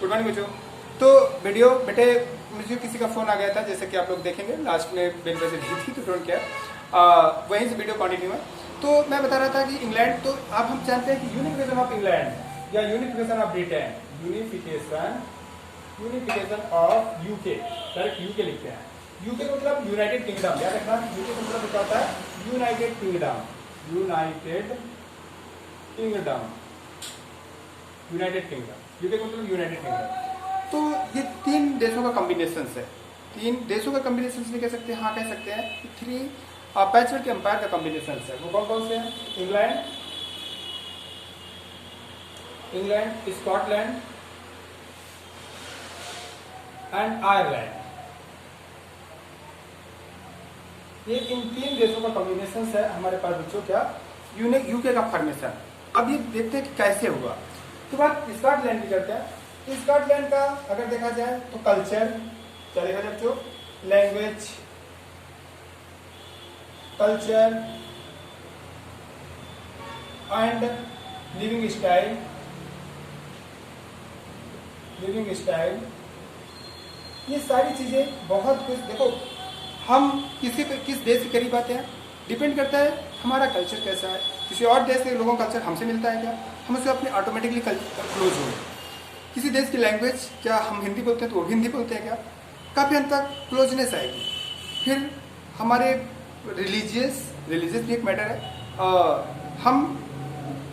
Good morning बच्चों। तो video बेटे मुझे किसी का फोन आ गया था, जैसे कि आप लोग देखेंगे लास्ट में बेल बजे दी थी, तो डोंट केयर, वहीं से वीडियो कंटिन्यू है। तो मैं बता रहा था कि इंग्लैंड, तो आप हम जानते हैं कि यूनिफिकेशन ऑफ इंग्लैंड या unification of Britain, unification of UK, direct UK लिखते हैं। यूके का मतलब यूनाइटेड किंगडम, याद रखना। यूके का मतलब क्या होता है? United kingdom, United kingdom, United kingdom. UK का मतलब यूनाइटेड किंगडम। तो ये तीन देशों का कॉम्बिनेशन है, तीन देशों का कॉम्बिनेशन भी कह सकते हैं, हाँ कह सकते हैं। थ्री पैचवर्क एम्पायर का कॉम्बिनेशन है। वो कौन कौन से हैं? England, Scotland and Ireland. ये इन तीन देशों का कॉम्बिनेशन है हमारे पास बच्चों, क्या यूके का फॉर्मेशन। अब ये देखते हैं कि कैसे हुआ। तो बात स्कॉटलैंड की करते हैं। स्कॉटलैंड का अगर देखा जाए तो कल्चर चलेगा बच्चों, language, culture and living style, ये सारी चीजें बहुत कुछ। देखो हम किस देश के करीब आते हैं, डिपेंड करता है हमारा कल्चर कैसा है। किसी और देश के लोगों का कल्चर हमसे मिलता है क्या, हम उससे अपने ऑटोमेटिकली क्लोज हो। किसी देश की लैंग्वेज, क्या हम हिंदी बोलते हैं तो वो हिंदी बोलते हैं क्या, काफ़ी हद तक क्लोजनेस आएगी। फिर हमारे रिलीजियस भी एक मैटर है। हम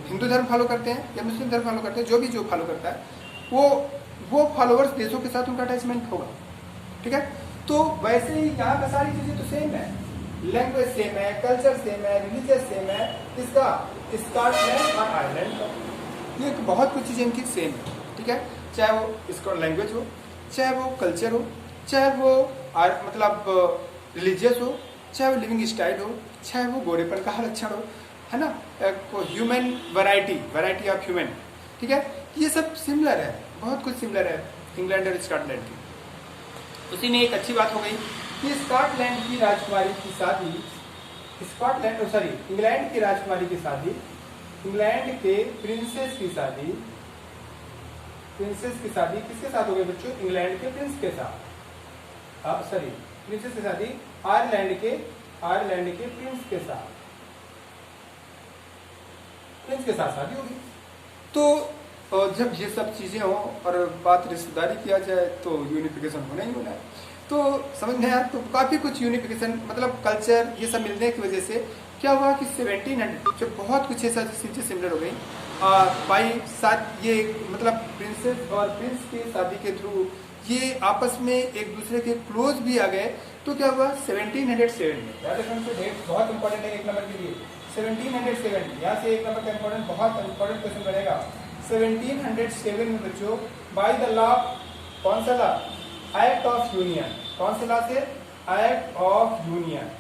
हिंदू धर्म फॉलो करते हैं या मुस्लिम धर्म फॉलो करते हैं, जो फॉलो करता है वो फॉलोअर्स देशों के साथ उनका अटैचमेंट होगा, ठीक है। तो वैसे ही यहाँ का सारी चीज़ें तो सेम है, लैंग्वेज सेम है, कल्चर सेम है, रिलीजियस सेम है। इसका स्कॉटलैंड और आयरलैंड का ये बहुत कुछ चीज़ें इनकी सेम है, ठीक है। चाहे वो इसका लैंग्वेज हो, चाहे वो कल्चर हो, चाहे वो मतलब रिलीजियस हो, चाहे वो लिविंग स्टाइल हो, चाहे वो गोरेपन का लक्षण हो, है ना, ह्यूमन वैरायटी ऑफ ह्यूमन, ठीक है। ये सब सिमिलर है, बहुत कुछ सिमिलर है इंग्लैंड और स्कॉटलैंड की। उसी में एक अच्छी बात हो गई कि स्कॉटलैंड की राजकुमारी की शादी, इंग्लैंड की राजकुमारी की शादी, इंग्लैंड के प्रिंसेस की शादी किसके साथ हो गई बच्चों? इंग्लैंड के प्रिंस के साथ। प्रिंसेस की शादी आयरलैंड के प्रिंस के साथ शादी होगी। तो जब ये सब चीजें हो और बात रिश्तेदारी किया जाए तो यूनिफिकेशन होना ही होना है। तो समझ में आया। तो काफी कुछ यूनिफिकेशन मतलब कल्चर ये सब मिलने की वजह से क्या हुआ कि 1700 जब बहुत कुछ ऐसा चीजें सिमिलर हो गई भाई साथ, ये मतलब प्रिंसेस और प्रिंस की शादी के थ्रू ये आपस में एक दूसरे के क्लोज भी आ गए। तो क्या हुआ 1707 में, डेट बहुत इंपॉर्टेंट है एक नंबर के लिए। 1707 यहाँ से एक नंबर का इंपॉर्टेंट, बहुत इंपॉर्टेंट क्वेश्चन बनेगा। 1707 में बच्चों बाय द लॉ, कौन सा लॉ? Act of union. कौन से लॉ से? Act of union.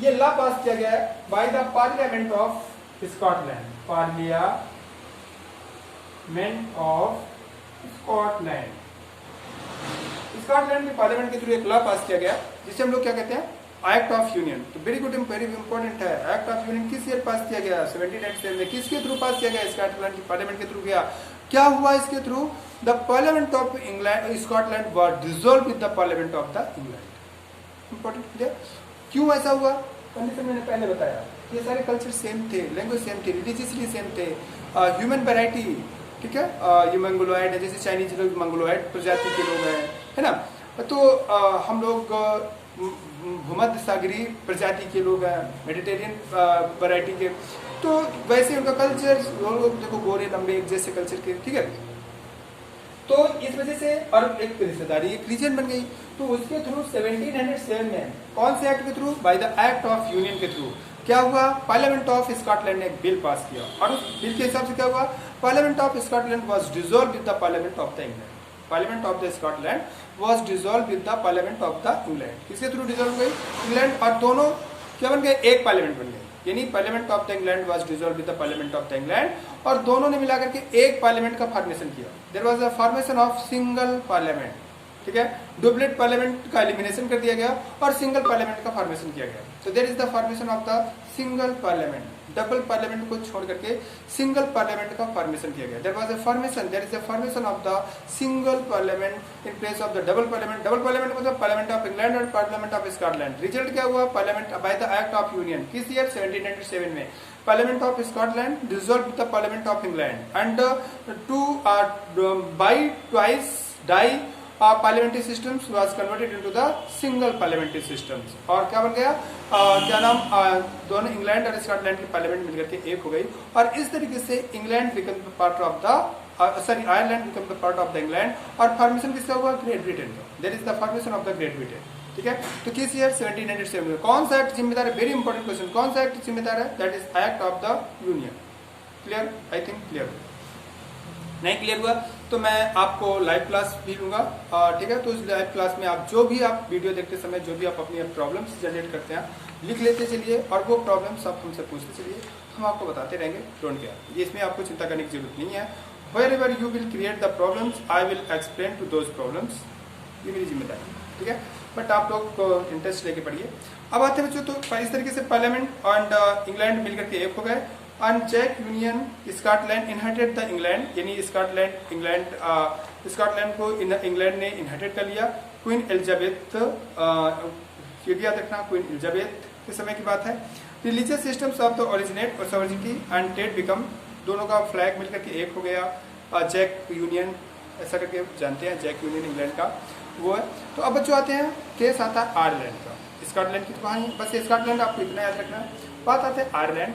ये लॉ पास किया गया है by the parliament of Scotland, Scotland के पार्लियामेंट के थ्रू एक लॉ पास किया गया जिसे हम लोग क्या कहते हैं? Act of union. तो वेरी इंपॉर्टेंट है। एक्ट ऑफ यूनियन किस ईयर पास किया गया? 1797 में। किसके थ्रू पास किया गया? स्कॉटलैंड की पार्लियामेंट के थ्रू गया। क्या हुआ इसके through? The parliament of Scotland was dissolve with the parliament of the England. Important है। क्यों ऐसा हुआ? कंडीशन मैंने पहले बताया, ये सारे कल्चर सेम थे, लैंग्वेज सेम थे, रिलीजियसली सेम थे, ह्यूमन वैरायटी, ठीक है। ये मंगोलॉयड है, जैसे चाइनीज लोग मंगोलॉयड प्रजाति के लोग हैं, है ना। तो हम लोग भूमध्य सागरीय प्रजाति के लोग हैं, मेडिटेरियन वैरायटी के। तो वैसे उनका कल्चर, लोग देखो गोरे लंबे एक जैसे कल्चर के, ठीक है। तो इस वजह से और एक रिश्तेदारी, एक रीजन बन गई। तो उसके थ्रू 1707 में कौन से एक्ट के through? Bye the act of union के थ्रू क्या हुआ? पार्लियामेंट ऑफ स्कॉटलैंड ने एक बिल पास किया और उस बिल के हिसाब से क्या हुआ? Parliament of Scotland was dissolve with the parliament of the England. Parliament of the Scotland was dissolve with the parliament of the England. किसके थ्रू डिसॉल्व हो गई? इंग्लैंड। और दोनों क्या बन गए? एक पार्लियामेंट बन गए, यानी parliament of the England was dissolve with the parliament of the England, और दोनों ने मिलाकर के एक पार्लियामेंट का फॉर्मेशन किया। There was a formation of single parliament, ठीक है। डुप्लेट पार्लियामेंट का एलिमिनेशन कर दिया गया और सिंगल पार्लियामेंट का फॉर्मेशन किया गया। तो there is the formation of the single parliament, double parliament को छोड़ करके सिंगल पार्लियामेंट का फॉर्मेशन किया गया। There was a formation, there is a formation of the single parliament in place of the double parliament. Double parliament मतलब parliament of England और parliament of Scotland. Result क्या हुआ? Parliament by the act of union, किस year? 1797 में। Parliament of Scotland dissolved the Parliament of England and by twice parliamentary systems was converted into the single parliamentary systems। और क्या बन गया? क्या नाम? दोनों इंग्लैंड और स्कॉटलैंड की पार्लियामेंट मिलकर के एक हो गई और इस तरीके से England become the part of the Ireland become the part of the England. और फॉर्मेशन किसका हुआ? ग्रेट ब्रिटेन का। There is the formation of the great Britain, ठीक है। तो किस ईयर? 1797 में। कौन सा एक्ट जिम्मेदार है? वेरी इंपॉर्टेंट क्वेश्चन, कौन सा एक्ट जिम्मेदार है? That is act of the union. Clear? I think clear. नहीं क्लियर हुआ तो मैं आपको लाइव क्लास भी लूंगा, ठीक है। तो इस लाइव क्लास में आप जो भी आप वीडियो देखते समय जो भी आप अपनी प्रॉब्लम्स जनरेट करते हैं लिख लेते चलिए और वो प्रॉब्लम्स आप हमसे पूछते चलिए, हम आपको बताते रहेंगे। डोंट केयर, इसमें आपको चिंता करने की जरूरत नहीं है। wherever you will create the problems I will explain to those problems, ये मेरी जिम्मेदारी, ठीक है। बट आप लोग इंटरेस्ट लेके पढ़िए। अब आते हैं बच्चों, तो इस तरीके से पार्लियामेंट और इंग्लैंड मिलकर के एक हो गए। And Jack union Scotland inherited the England, यानी स्कॉटलैंड को इंग्लैंड ने इनहेरिटेट कर लिया। क्वीन एलिजाबेथ, ये याद रखना, क्वीन एलिजाबेथ के समय की बात है। Religious systems of the originate और सॉवरेनिटी एंड ट्रेड बिकम, दोनों का फ्लैग मिलकर के एक हो गया। जैक यूनियन ऐसा करके जानते हैं, जैक यूनियन इंग्लैंड का वो है। तो अब बच्चों आते हैं, केस आता है आयरलैंड का। स्कॉटलैंड की तो कहानी, बस स्कॉटलैंड आपको इतना याद रखना है। बात आते हैं आयरलैंड,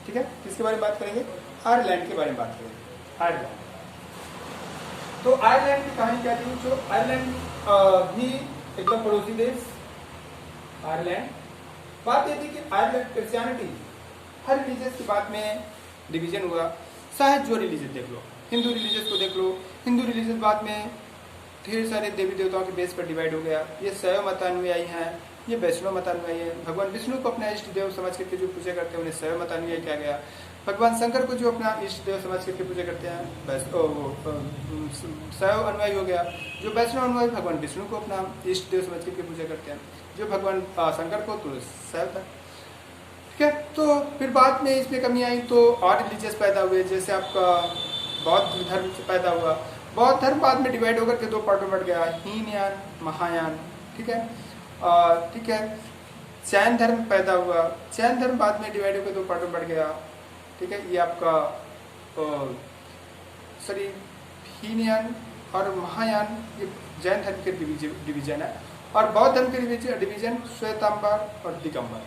ठीक है। किसके बारे में बात करेंगे? आयरलैंड के बारे में बात करेंगे। आयरलैंड, तो आयरलैंड की कहानी क्या थी? जो आयरलैंड भी एकदम पड़ोसी देश आयरलैंड। बात ये थी कि आयरलैंड क्रिश्चियनिटी, हर रिलीजियस की बात में डिवीजन हुआ। चाहे जो रिलीजियस देख लो, हिंदू रिलीजियस को देख लो, हिंदू रिलीजियस बाद में ढेर सारे देवी देवताओं के बेस पर डिवाइड हो गया। ये शैव मतानुयायी हैं, ये वैष्णव मतानुयायी है। भगवान विष्णु को अपना इष्ट देव समझ करके जो पूजा करते हैं उन्हें शैव मतानुयायी किया गया। भगवान शंकर को जो अपना इष्ट देव समझ करके पूजा करते हैं शैव अनुयायी हो गया। जो वैष्णव अनुयायी भगवान विष्णु को अपना इष्ट देव समझ करके पूजा करते हैं, जो भगवान शंकर को तो शैव था, ठीक है। तो फिर बाद में इसमें कमी आई तो और रिलीजियस पैदा हुए, जैसे आपका बौद्ध धर्म पैदा हुआ। बौद्ध धर्म बाद में डिवाइड होकर के दो पार्टों में बढ़ गया, हीनयान, महायान, ठीक है, ठीक है। जैन धर्म पैदा हुआ, जैन धर्म बाद में डिवाइड होकर दो पार्टों में बढ़ गया, ठीक है। ये आपका सॉरी हीनयान और महायान ये जैन धर्म के डिवीजन है। और बौद्ध धर्म के डिवीजन श्वेतांबर और दिगंबर,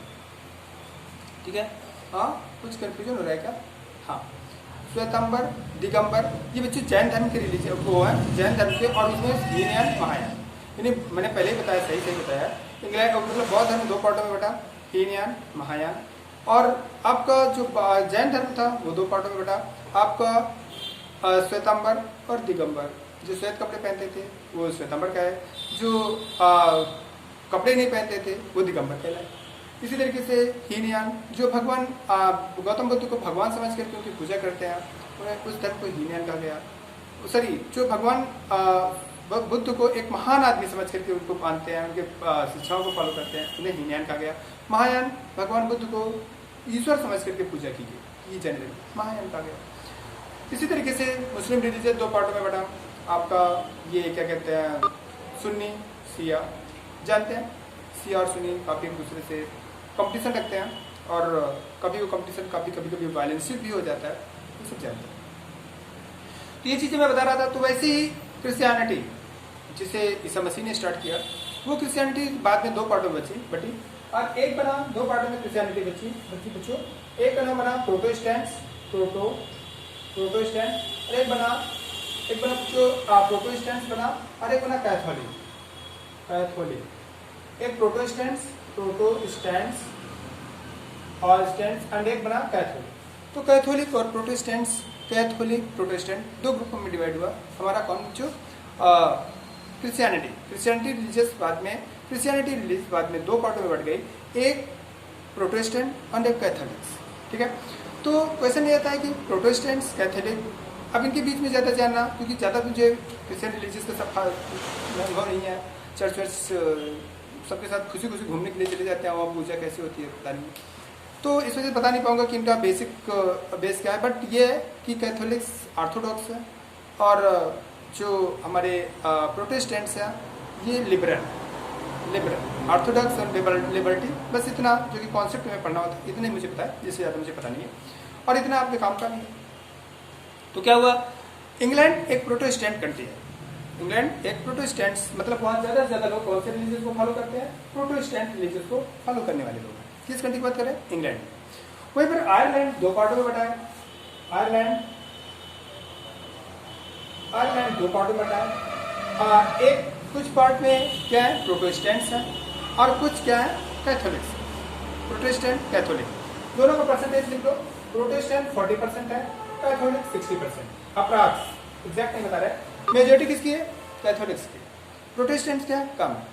ठीक है। हाँ, कुछ कंफ्यूजन हो रहा है क्या? हाँ, श्वेतांबर, दिगंबर, ये बच्चे जैन धर्म के रिलीजन वो है, जैन धर्म के। और इसमें हीनयान, महायान, यानी मैंने पहले ही बताया, सही बताया। इंग्लैंड मतलब बौद्ध धर्म दो पार्टों में बटा, हीनयान, महायान। और आपका जो जैन धर्म था वो दो पार्टों में बटा, आपका श्वेतांबर और दिगंबर। जो श्वेत कपड़े पहनते थे वो श्वेतांबर का है, जो कपड़े नहीं पहनते थे वो दिगंबर कहलाए। इसी तरीके से हीनयान, जो भगवान गौतम बुद्ध को भगवान समझ करके उनकी पूजा करते हैं, उन्हें उस धर्म को हीनयान कहा गया। सॉरी, जो भगवान बुद्ध को एक महान आदमी समझ करके उनको मानते हैं, उनके शिक्षाओं को फॉलो करते हैं, उन्हें हीनयान कहा गया। महायान, भगवान बुद्ध को ईश्वर समझ करके पूजा की गई, ये जनरली महायान कहा गया। इसी तरीके से मुस्लिम रिलीजन दो पार्टों में बटा, आपका ये क्या कहते हैं, सुन्नी, शिया, जानते हैं। शिया और सुन्नी काफ़ी एक दूसरे से कंपटीशन रखते हैं और कभी वो कंपटीशन कभी वायलेंस भी हो जाता है, ये सब जानते हैं। तो ये चीज़ें मैं बता रहा था। तो वैसे ही क्रिश्चियनिटी, जिसे ईसा मसीह ने स्टार्ट किया, वो क्रिश्चियनिटी बाद में दो पार्टों में बटी और एक बना, दो पार्टों में क्रिश्चियनिटी बची बच्चों। एक का नाम बना प्रोटेस्टेंट्स, प्रोटेस्टेंट, और एक बना जो प्रोटेस्टेंट्स बना, और एक बना कैथोलिक। एक प्रोटेस्टेंट्स और स्टैंड्स एंड एक बना कैथोलिक। तो कैथोलिक और प्रोटेस्टेंट्स, प्रोटेस्टेंट दो ग्रुपों में डिवाइड हुआ। हमारा कौन जो क्रिश्चियनिटी रिलीजियस बाद में दो पार्टों में बढ़ गई, एक प्रोटेस्टेंट और एक कैथोलिक्स, ठीक है। तो क्वेश्चन ये आता है कि प्रोटेस्टेंट्स, कैथोलिक अब इनके बीच में ज़्यादा जानना, क्योंकि ज़्यादा मुझे क्रिश्चियन रिलीजियस का सब अनुभव नहीं है, चर्च वर्च सबके साथ खुशी खुशी घूमने के लिए चले जाते हैं, वहाँ पूजा कैसे होती है पता नहीं, तो इस वजह से बता नहीं पाऊंगा कि इनका बेसिक बेस क्या है। बट ये है कि कैथोलिक्स ऑर्थोडॉक्स है और जो हमारे प्रोटेस्टेंट्स हैं ये लिबरल ऑर्थोडॉक्स और लिबर्टी, बस इतना जो कि कॉन्सेप्ट में पढ़ना होता है, इतने मुझे पता है, जिससे ज़्यादा मुझे पता नहीं है और इतना आपके काम का नहीं है। तो क्या हुआ, इंग्लैंड एक प्रोटेस्टेंट कंट्री है, इंग्लैंड एक प्रोटेस्टेंट्स मतलब वहाँ ज़्यादा से ज़्यादा लोग कौन से रिलीजियस को फॉलो करते हैं, प्रोटेस्टेंट रिलीजियस को फॉलो करने वाले लोग हैं। किस कंट्री की बात करें, इंग्लैंड। वहीं पर आयरलैंड दो पार्टों में बटा है, आयरलैंड दो पार्टों में बटा है, एक कुछ पार्ट में क्या है प्रोटेस्टेंट्स हैं और कुछ क्या है कैथोलिक्स, प्रोटेस्टेंट कैथोलिक दोनों का परसेंटेज लिख लो, प्रोटेस्टेंट 40% है, कैथोलिक 60%, अप्रॉक्स एग्जैक्ट नहीं बता रहे। मेजोरिटी किसकी है, कैथोलिक्स की, प्रोटेस्टेंट्स क्या कम है,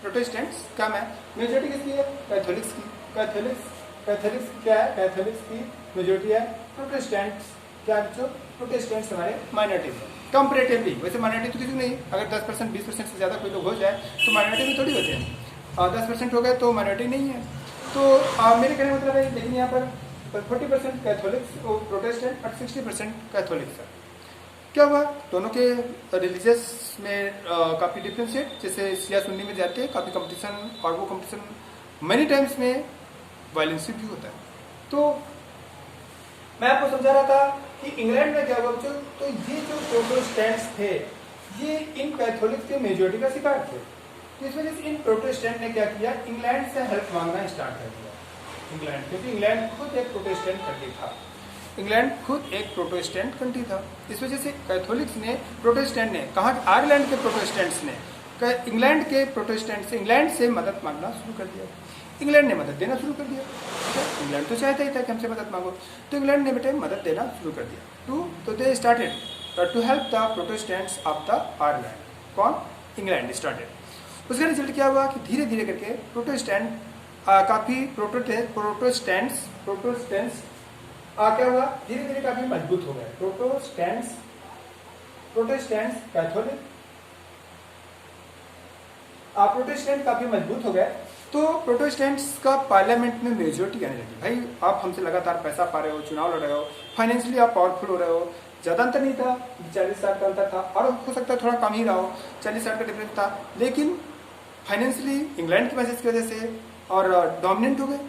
प्रोटेस्टेंट्स कम है, मेजोरिटी किसकी है, कैथोलिक्स की, कैथोलिक्स क्या है, कैथोलिक्स की मेजोरिटी है, प्रोटेस्टेंट्स क्या जो प्रोटेस्टेंट्स हमारे माइनॉरिटी है कंपेरेटिवली। वैसे माइनॉरिटी तो किसी नहीं, अगर 10% 20% से ज़्यादा कोई लोग हो जाए तो माइनॉरिटी में थोड़ी होते हैं, 10% हो गए तो माइनॉरिटी नहीं है। तो मेरे कहने मतलब है, लेकिन यहाँ पर 40% कैथोलिक्स प्रोटेस्टेंट और 60% कैथोलिक्स है। क्या हुआ, दोनों के रिलीजियस में काफ़ी डिफरेंस है, जैसे सिया सुन्नी में जाते हैं काफ़ी कंपटीशन, और वो कंपटीशन मनी टाइम्स में वायलेंस भी होता है। तो मैं आपको समझा रहा था कि इंग्लैंड में क्या हुआ बच्चों, तो ये जो प्रोटेस्टेंट्स थे ये इन कैथोलिक्स के मेजोरिटी का शिकार थे, तो इस वजह से इन प्रोटेस्टेंट ने क्या किया, इंग्लैंड से हेल्प मांगना स्टार्ट कर दिया। इंग्लैंड, क्योंकि इंग्लैंड खुद एक प्रोटेस्टेंट कंट्री था, इंग्लैंड खुद एक प्रोटेस्टेंट कंट्री था, इस वजह से कैथोलिक्स ने, प्रोटेस्टेंट ने कहा, आयरलैंड के प्रोटेस्टेंट्स ने इंग्लैंड के प्रोटेस्टेंट से, इंग्लैंड से मदद मांगना शुरू कर दिया, इंग्लैंड ने मदद देना शुरू कर दिया। इंग्लैंड तो चाहता ही था कि हमसे मदद मांगो, तो इंग्लैंड ने बेटे मदद देना शुरू कर दिया। तो they started to help the Protestants of the Ireland. कौन, इंग्लैंड स्टार्टेड। उसका रिजल्ट क्या हुआ कि धीरे धीरे करके प्रोटेस्टेंट काफ़ी प्रोटेस्टेंट्स क्या हुआ, धीरे धीरे काफ़ी मजबूत हो गए। प्रोटेस्टेंट्स कैथोलिक प्रोटेस्टेंट काफ़ी मजबूत हो गए, तो प्रोटेस्टेंट्स का पार्लियामेंट में मेजोरिटी आने लगी। भाई आप हमसे लगातार पैसा पा रहे हो, चुनाव लड़ रहे हो, फाइनेंशियली आप पावरफुल हो रहे हो, ज़्यादा अंतर नहीं था, 40 साल का अंतर था, और हो सकता है थोड़ा कम ही रहा हो, 40 साल का डिफरेंस था, लेकिन फाइनेंशियली इंग्लैंड की वजह की वजह से और डोमिनेंट हो गए।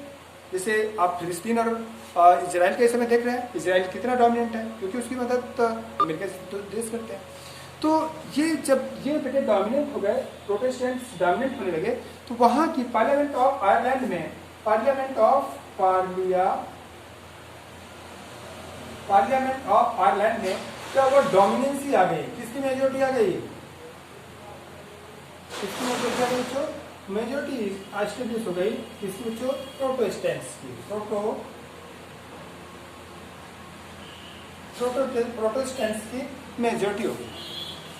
जैसे आप फिलिस्तीन और इजराइल के समय देख रहे हैं, इजराइल कितना डोमिनेंट है, क्योंकि उसकी मदद अमेरिका से देश करते हैं। तो ये जब ये बेटे डोमिनेंट हो गए, प्रोटेस्टेंट्स डोमिनेंट होने लगे, तो वहाँ की पार्लियामेंट ऑफ आयरलैंड में, पार्लियामेंट ऑफ आयरलैंड में क्या हुआ, डोमिनेंसी आ गई, किसकी मेजोरिटी आ गई, किसकी मेजोरिटी आ गई, मेजोरिटी एस्टेब्लिश हो गई, किसकी बच्चों, प्रोटेस्टेंट्स की, प्रोटेस्टेंट्स की मेजोरिटी हो गई।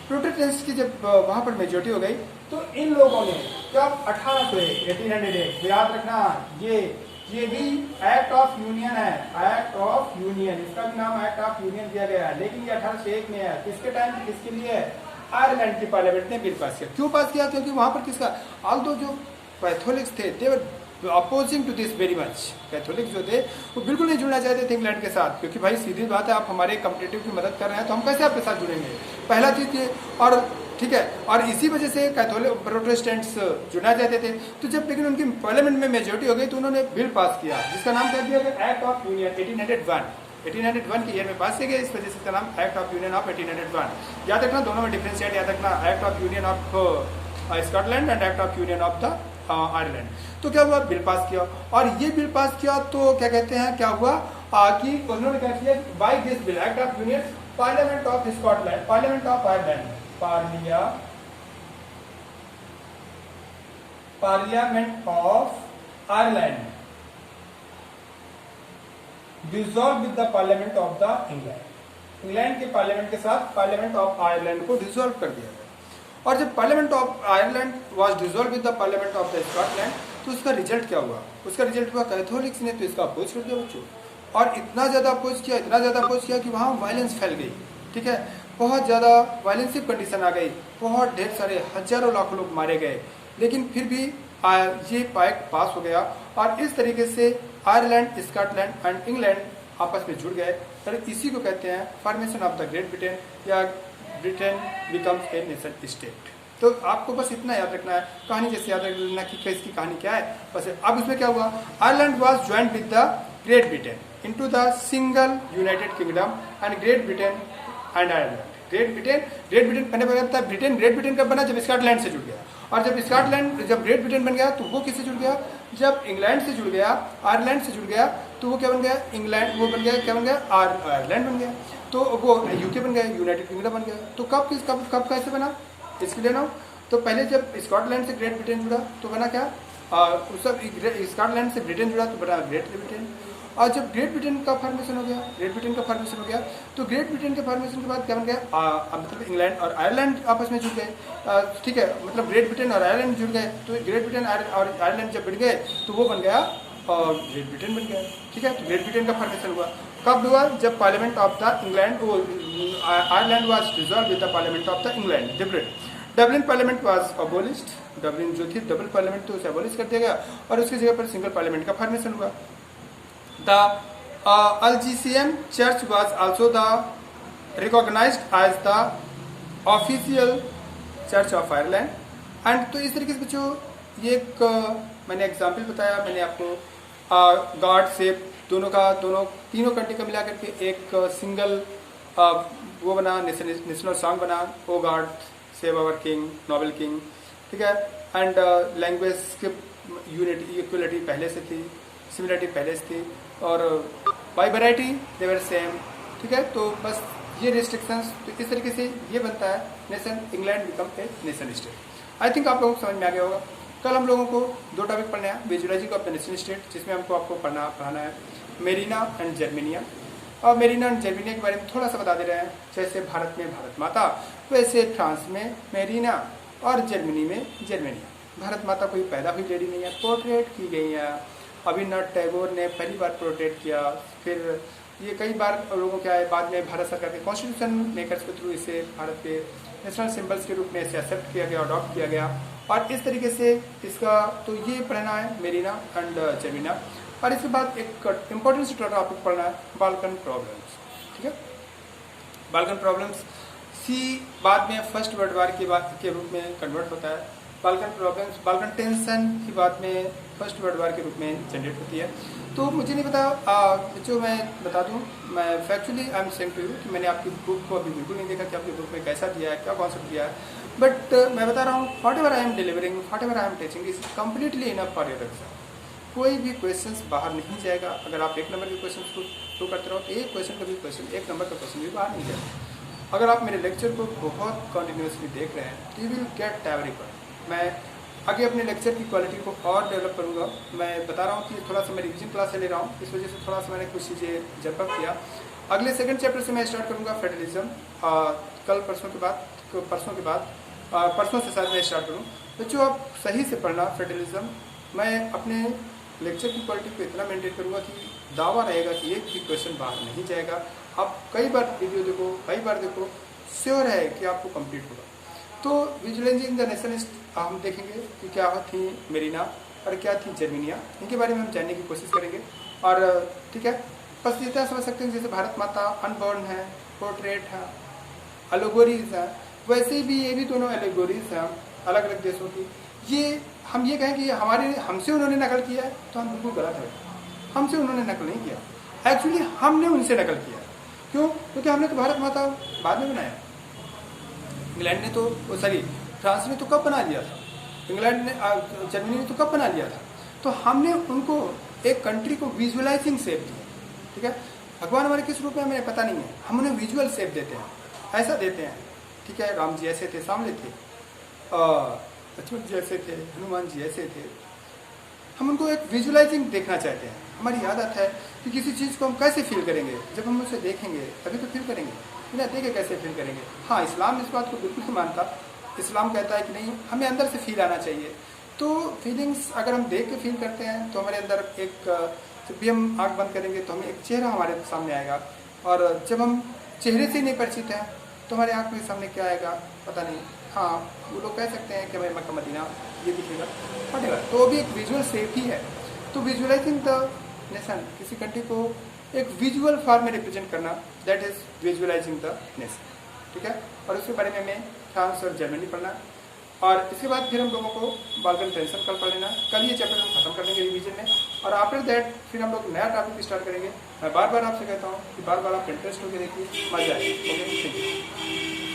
प्रोटेस्टेंट्स की जब वहां पर मेजोरिटी हो गई, तो इन लोगों ने जब 1801 याद रखना, ये भी एक्ट ऑफ यूनियन है, एक्ट ऑफ यूनियन, इसका भी नाम एक्ट ऑफ यूनियन दिया गया है, लेकिन ये 1801 में है। किसके टाइम, किसके लिए है, आयरलैंड की पार्लियामेंट ने बिल पास किया। क्यों पास किया, क्योंकि वहां पर किसका, ऑल्दो जो कैथोलिक्स थे they were opposing to this very much, Catholics जो थे वो बिल्कुल नहीं जुड़ना चाहते थे इंग्लैंड के साथ, क्योंकि भाई सीधी बात है, आप हमारे कॉम्पिटिटिव की मदद कर रहे हैं तो हम कैसे आपके साथ जुड़ेंगे, पहला चीज ये। और ठीक है, और इसी वजह से कैथोलिक प्रोटेस्टेंट्स जुड़ना चाहते थे। तो जब लेकिन उनकी पार्लियामेंट में मेजोरिटी हो गई, तो उन्होंने बिल पास किया जिसका नाम क्या दिया गया, एक्ट ऑफ यूनियन 1801 के ईयर में पास किया गया, इस वजह से इसका नाम एक्ट ऑफ यूनियन ऑफ 1801। याद रखना, दोनों में डिफरेंशिएट याद रखना, act of union of Scotland and act of union of the Ireland. तो क्या हुआ, बिल पास किया, और ये बिल पास किया तो क्या कहते हैं, क्या हुआ कि उन्होंने क्या किया, by this bill act of union, parliament of Scotland, parliament of Ireland, parliament of Ireland dissolve with the parliament of the England, England के पार्लियामेंट के साथ पार्लियामेंट ऑफ आयरलैंड को डिसॉल्व कर दिया गया। और जब parliament of Ireland was dissolve with the parliament of the Scotland, तो उसका रिजल्ट क्या हुआ, उसका रिजल्ट हुआ कैथोलिक्स ने तो इसका अपोज कर दिया बच्चों, और इतना ज्यादा अपोज किया कि वहां वायलेंस फैल गई, ठीक है, बहुत ज़्यादा वायलेंसिव कंडीशन आ गई, बहुत ढेर सारे हजारों लाखों लोग मारे गए, लेकिन फिर भी ये एक्ट पास हो गया और इस तरीके से आयरलैंड, स्कॉटलैंड एंड इंग्लैंड आपस में जुड़ गए और इसी को कहते हैं formation of the great Britain या Britain becomes a nation state. तो आपको बस इतना याद रखना है, कहानी जैसे याद रखना कि इसकी कहानी क्या है बस। अब इसमें क्या हुआ, Ireland was joined with the great Britain into the single United kingdom and great Britain and Ireland. Great Britain पहले बना था ब्रिटेन, ग्रेट ब्रिटेन कब बना, जब स्कॉटलैंड से जुड़ गया, और जब ग्रेट ब्रिटेन बन गया तो वो किससे जुड़ गया, जब इंग्लैंड से जुड़ गया, आयरलैंड से जुड़ गया, तो वो क्या बन गया, इंग्लैंड, वो बन गया, क्या बन गया, आयरलैंड बन गया, तो वो यूके बन गया, यूनाइटेड किंगडम बन गया। तो कब कैसे बना, इसके लिए ना, तो पहले जब स्कॉटलैंड से ग्रेट ब्रिटेन जुड़ा तो बना क्या, स्कॉटलैंड से ब्रिटेन जुड़ा तो बना ग्रेट ब्रिटेन। और जब ग्रेट ब्रिटेन का फॉर्मेशन हो गया, तो ग्रेट ब्रिटेन के फॉर्मेशन के बाद क्या बन गया, मतलब इंग्लैंड और आयरलैंड आपस में जुड़ गए, ठीक है, मतलब ग्रेट ब्रिटेन और आयरलैंड जुड़ गए, तो ग्रेट ब्रिटेन और आयरलैंड जब बढ़ गए तो वो बन गया और ग्रेट ब्रिटेन बन गया, ठीक है। तो ग्रेट ब्रिटेन का फॉर्मेशन हुआ कब हुआ, जब parliament of the England, Ireland was dissolve with the parliament of the England, Dublin parliament was abolished, Dublin जो थी डबल पार्लियामेंट तो उसे अबोलिश कर दिया गया और उसकी जगह पर सिंगल पार्लियामेंट का फॉर्मेशन हुआ। The Algecian Church was also recognized as the official Church of Ireland, and तो इस तरीके से बच्चों ये एक मैंने एग्जाम्पल बताया, मैंने आपको गॉड सेव तीनों कंट्री का मिला करके एक सिंगल वो बना, नेशनल सॉन्ग बना, O God save our king, noble king, ठीक है। एंड लैंग्वेज के यूनिटी, इक्वलिटी पहले से थी, सिमिलरिटी पहले से थी, और by variety they were same, ठीक है। तो बस ये रिस्ट्रिक्शंस, तो इस तरीके से ये बनता है nation, England become a nation state. I think आप लोगों को समझ में आ गया होगा। कल हम लोगों को 2 टॉपिक पढ़ने हैं, visualising of the nation state, जिसमें आपको पढ़ाना है मेरिना एंड जर्मेनिया। और मेरिना एंड जर्मेनिया के बारे में थोड़ा सा बता दे रहे हैं, जैसे भारत में भारत माता, वैसे फ्रांस में मेरिना और जर्मनी में जर्मेनिया। भारत माता कोई पैदा हुई लेडी नहीं है, पोर्ट्रेट की गई है, रवींद्रनाथ टैगोर ने पहली बार पोर्ट्रेट किया, फिर ये कई बार लोगों क्या है, बाद में भारत सरकार के कॉन्स्टिट्यूशन मेकर्स के थ्रू इसे भारत के नेशनल सिंबल्स के रूप में इसे एक्सेप्ट किया गया, अडॉप्ट किया गया, और इस तरीके से इसका तो ये पढ़ना है मेरिना एंड जर्मेनिया। और इसके बाद एक इम्पोर्टेंट से टॉपिक पढ़ना है बाल्कन प्रॉब्लम्स, ठीक है। बाल्कन प्रॉब्लम्स सी बाद में फर्स्ट वर्ल्ड वार के रूप में कन्वर्ट होता है। बाल्कन प्रॉब्लम्स, बाल्कन टेंशन की बाद में फर्स्ट वर्ल्ड वार के रूप में जनरेट होती है। तो मुझे नहीं पता, जो मैं बता दूं, मैं factually I am saying to you कि मैंने आपकी बुक को अभी बिल्कुल नहीं देखा कि आपकी बुक में कैसा दिया है, क्या कॉन्सेप्ट दिया है, बट मैं बता रहा हूँ what ever I am delivering, what ever I am teaching is completely enough for your exam. कोई भी क्वेश्चन बाहर नहीं जाएगा। अगर आप 1 नंबर के क्वेश्चन को थ्रू करते रहो, एक क्वेश्चन का भी क्वेश्चन, 1 नंबर का क्वेश्चन भी बाहर नहीं जाएगा। अगर आप मेरे लेक्चर को बहुत कंटिन्यूसली देख रहे हैं, you will get every point. मैं आगे अपने लेक्चर की क्वालिटी को और डेवलप करूँगा। मैं बता रहा हूँ कि थोड़ा सा मैं रिविजन क्लास से ले रहा हूँ, इस वजह से थोड़ा सा मैंने कुछ चीज़ें जब अप किया। अगले 2nd चैप्टर से मैं स्टार्ट करूँगा फेडरलिज्म, कल परसों से शायद मैं स्टार्ट करूँ। बच्चों आप सही से पढ़ना फेडरलिज्म। मैं अपने लेक्चर की क्वालिटी को इतना मेंटेन करूँगा कि दावा रहेगा कि एक भी क्वेश्चन बाहर नहीं जाएगा। आप कई बार वीडियो देखो, कई बार देखो, श्योर है कि आपको कंप्लीट होगा। तो विजुअलाइजिंग द नेशन हम देखेंगे कि क्या थी मेरिना और क्या थी जर्मेनिया, इनके बारे में हम जानने की कोशिश करेंगे। और ठीक है, बस इतना समझ सकते हैं जैसे भारत माता अनबॉर्न है, पोर्ट्रेट है, एलोगोरीज है, वैसे भी ये भी दोनों एलोगोरीज हैं अलग अलग देशों की। ये हम ये कहें कि हमसे उन्होंने नकल किया है तो हम बिल्कुल गलत है। हमसे उन्होंने नकल नहीं किया, एक्चुअली हमने उनसे नकल किया। क्यों? क्योंकि हमने तो भारत माता बाद में बनाया। इंग्लैंड ने तो फ्रांस ने तो कब बना लिया था, इंग्लैंड ने जर्मनी ने तो कब बना लिया था। तो हमने उनको एक कंट्री को विजुअलाइजिंग शेप दिया। ठीक है, भगवान हमारे किस रूप में हमें पता नहीं है, हम उन्हें विजुअल शेप देते हैं, ऐसा देते हैं। ठीक है, राम जी ऐसे थे, सामने थे, लक्ष्मण जी ऐसे थे, हनुमान जी ऐसे थे। हम उनको एक विजुअलाइजिंग देखना चाहते हैं। हमारी आदत है कि किसी चीज़ को हम कैसे फील करेंगे, जब हम उसे देखेंगे तभी तो फील करेंगे, बिना देखे कैसे फील करेंगे। हाँ, इस्लाम इस बात को बिल्कुल नहीं मानता। इस्लाम कहता है कि नहीं, हमें अंदर से फील आना चाहिए। तो फीलिंग्स अगर हम देख के फील करते हैं तो हमारे अंदर एक, जब भी हम आँख बंद करेंगे तो हमें एक चेहरा हमारे सामने आएगा। और जब हम चेहरे से नहीं परिचित है तो हमारे आँख के सामने क्या आएगा पता नहीं। हाँ, वो लोग कह सकते हैं कि भाई मक्का मदीना ये दिखेगा पड़ेगा, तो वो भी एक विजुअल शेप ही है। तो विजुअलाइजिंग द नेशन, किसी कंट्री को एक विजुअल फॉर्म में रिप्रेजेंट करना, that is visualising the nation. ठीक है, और उसके बारे में हमें फ्रांस और जर्मनी पढ़ना, और इसके बाद फिर हम लोगों को बाल्कन टेंशन कल पढ़ लेना। कल ये चैप्टर हम खत्म कर लेंगे रिवीजन में, और आफ्टर दैट फिर हम लोग नया टॉपिक स्टार्ट करेंगे। मैं बार बार आपसे कहता हूँ कि बार बार आप इंटरेस्ट होकर देखिए, मजा आएगी। Okay, thank you.